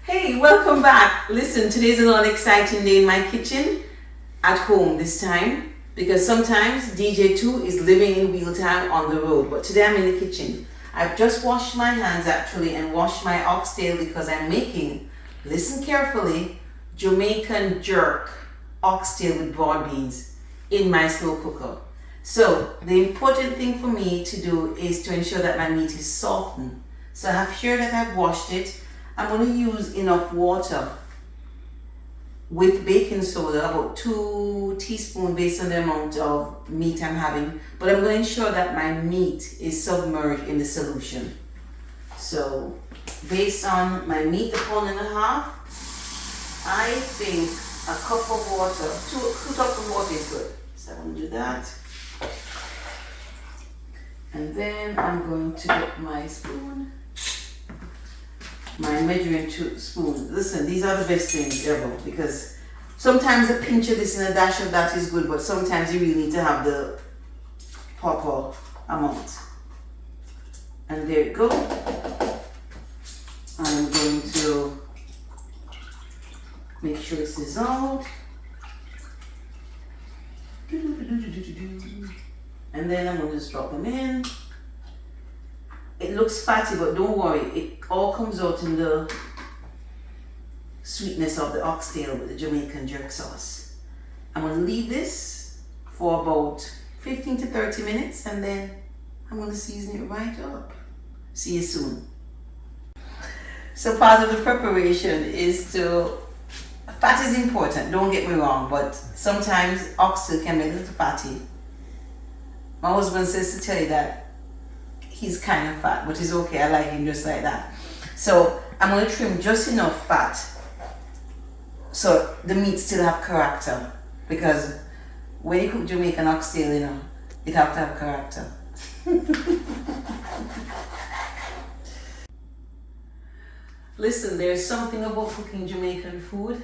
Hey, welcome back. Listen, today's another exciting day in my kitchen, at home this time, because sometimes DJ2 is living in real time on the road, but today I'm in the kitchen. I've just washed my hands actually and washed my oxtail because I'm making, listen carefully, Jamaican jerk oxtail with broad beans in my slow cooker. So the important thing for me to do is to ensure that my meat is softened. So I have here that I've washed it. I'm going to use enough water with baking soda, about 2 teaspoons based on the amount of meat I'm having. But I'm going to ensure that my meat is submerged in the solution. So based on my meat, a pound and a half, I think a cup of water, two cups of water is good. So I'm going to do that. And then I'm going to get my spoon. My measuring spoon. Listen, these are the best things ever because sometimes a pinch of this and a dash of that is good, but sometimes you really need to have the proper amount. And there you go. I'm going to make sure it's dissolved. And then I'm going to just drop them in. It looks fatty, but don't worry, it all comes out in the sweetness of the oxtail with the Jamaican jerk sauce. I'm going to leave this for about 15 to 30 minutes and then I'm going to season it right up. See you soon. So part of the preparation is fat is important, don't get me wrong, but sometimes oxtail can be a little fatty. My husband says to tell you that he's kind of fat, but he's okay. I like him just like that. So I'm going to trim just enough fat so the meat still have character. Because when you cook Jamaican oxtail, you know, it have to have character. Listen, there's something about cooking Jamaican food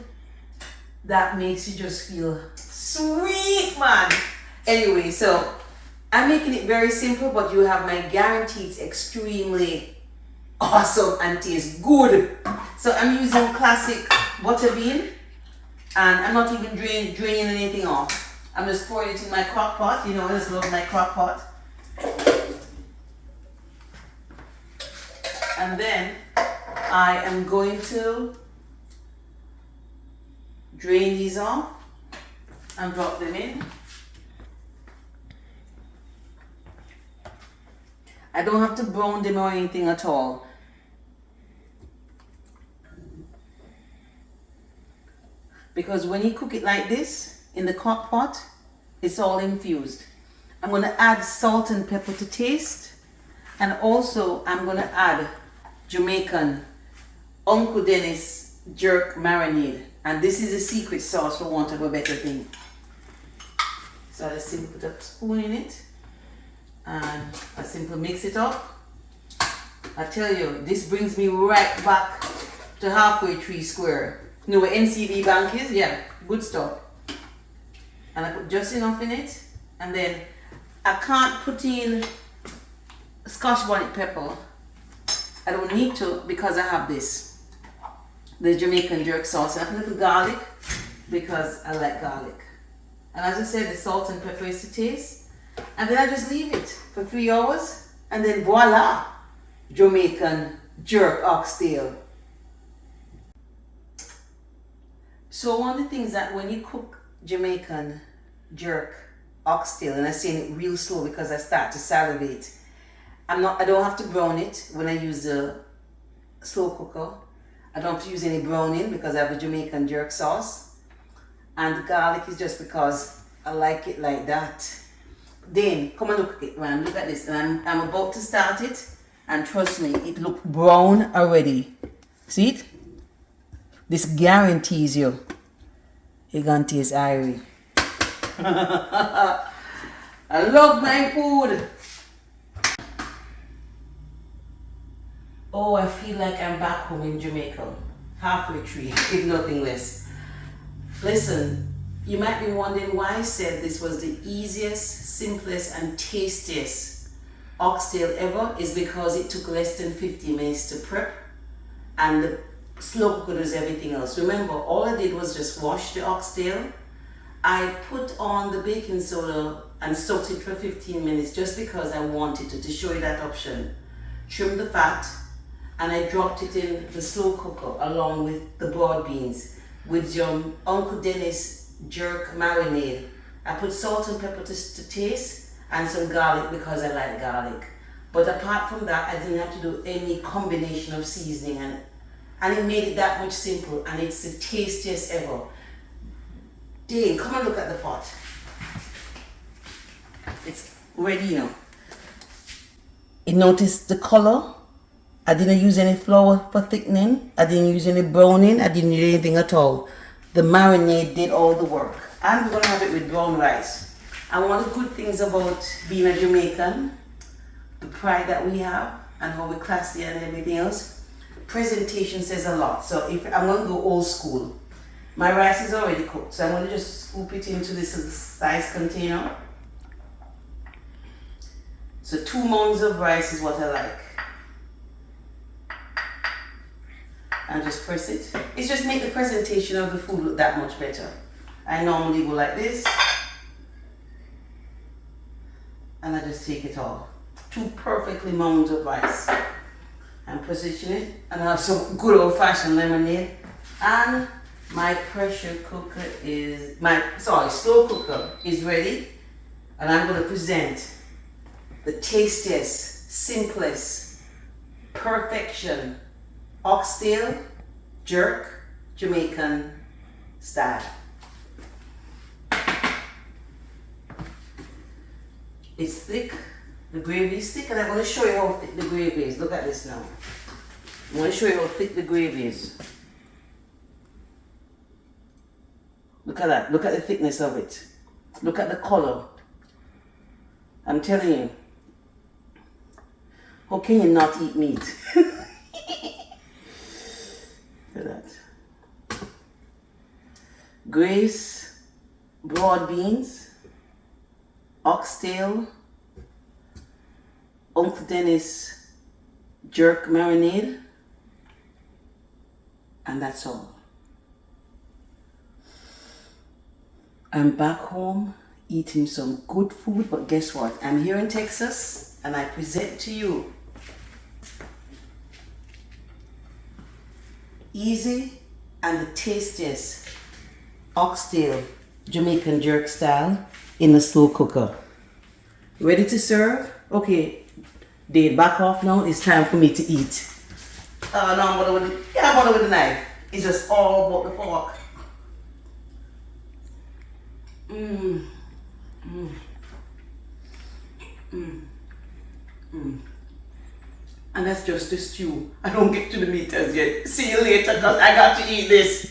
that makes you just feel sweet, man. Anyway, so I'm making it very simple, but you have my guarantee it's extremely awesome and tastes good. So I'm using classic butter bean and I'm not even draining anything off. I'm just pouring it in my crock pot. You know, I just love my crock pot. And then I am going to drain these off and drop them in. I don't have to brown them or anything at all. Because when you cook it like this, in the crock pot, it's all infused. I'm going to add salt and pepper to taste. And also, I'm going to add Jamaican Uncle Dennis Jerk Marinade. And this is a secret sauce for want of a better thing. So I just simply put a spoon in it. And I simply mix it up. I tell you, this brings me right back to halfway tree square. You know where NCB Bank is? Yeah, good stuff. And I put just enough in it. And then I can't put in Scotch bonnet pepper. I don't need to because I have this. The Jamaican jerk sauce. I put a little garlic because I like garlic. And as I said, the salt and pepper is to taste. And then I just leave it for 3 hours and then voila, Jamaican jerk oxtail. So one of the things that when you cook Jamaican jerk oxtail, and I'm saying it real slow because I start to salivate, I don't have to brown it when I use the slow cooker. I don't have to use any browning because I have a Jamaican jerk sauce. And the garlic is just because I like it like that. Then come and look at it, man. Look at this. And I'm about to start it, and trust me, it looks brown already. See it? This guarantees you're gonna taste irie. I love my food. Oh, I feel like I'm back home in Jamaica, halfway tree, if nothing less. Listen. You might be wondering why I said this was the easiest, simplest, and tastiest oxtail ever is because it took less than 50 minutes to prep and the slow cooker does everything else. Remember, all I did was just wash the oxtail. I put on the baking soda and soaked it for 15 minutes just because I wanted to show you that option. Trim the fat, and I dropped it in the slow cooker along with the broad beans with your Uncle Dennis Jerk Marinade. I put salt and pepper to taste and some garlic because I like garlic. But apart from that, I didn't have to do any combination of seasoning, and it made it that much simple, and it's the tastiest ever. Dane, come and look at the pot. It's ready now. You notice the color? I didn't use any flour for thickening. I didn't use any browning. I didn't use anything at all. The marinade did all the work. I'm going to have it with brown rice. And one of the good things about being a Jamaican, the pride that we have and how we're classy and everything else, presentation says a lot. So if I'm going to go old school, my rice is already cooked. So I'm going to just scoop it into this size container. So 2 mounds of rice is what I like. And just press it. It's just make the presentation of the food look that much better. I normally go like this. And I just take it all. 2 perfectly mounds of rice. And position it. And I have some good old fashioned lemonade. And my pressure cooker is, slow cooker is ready. And I'm going to present the tastiest, simplest, perfection oxtail jerk Jamaican style. It's thick, the gravy is thick, and I'm going to show you how thick the gravy is. Look at this now. I'm going to show you how thick the gravy is. Look at that. Look at the thickness of it. Look at the color. I'm telling you. How can you not eat meat? Look at that. Grace, broad beans, oxtail, Uncle Dennis jerk marinade, and that's all. I'm back home eating some good food, but guess what? I'm here in Texas and I present to you easy and the tastiest oxtail Jamaican jerk style in the slow cooker. Ready to serve? Okay, Dave, back off now. It's time for me to eat. No, I'm going with the knife. It's just all about the fork. And that's just the stew. I don't get to the meat as yet. See you later because I got to eat this.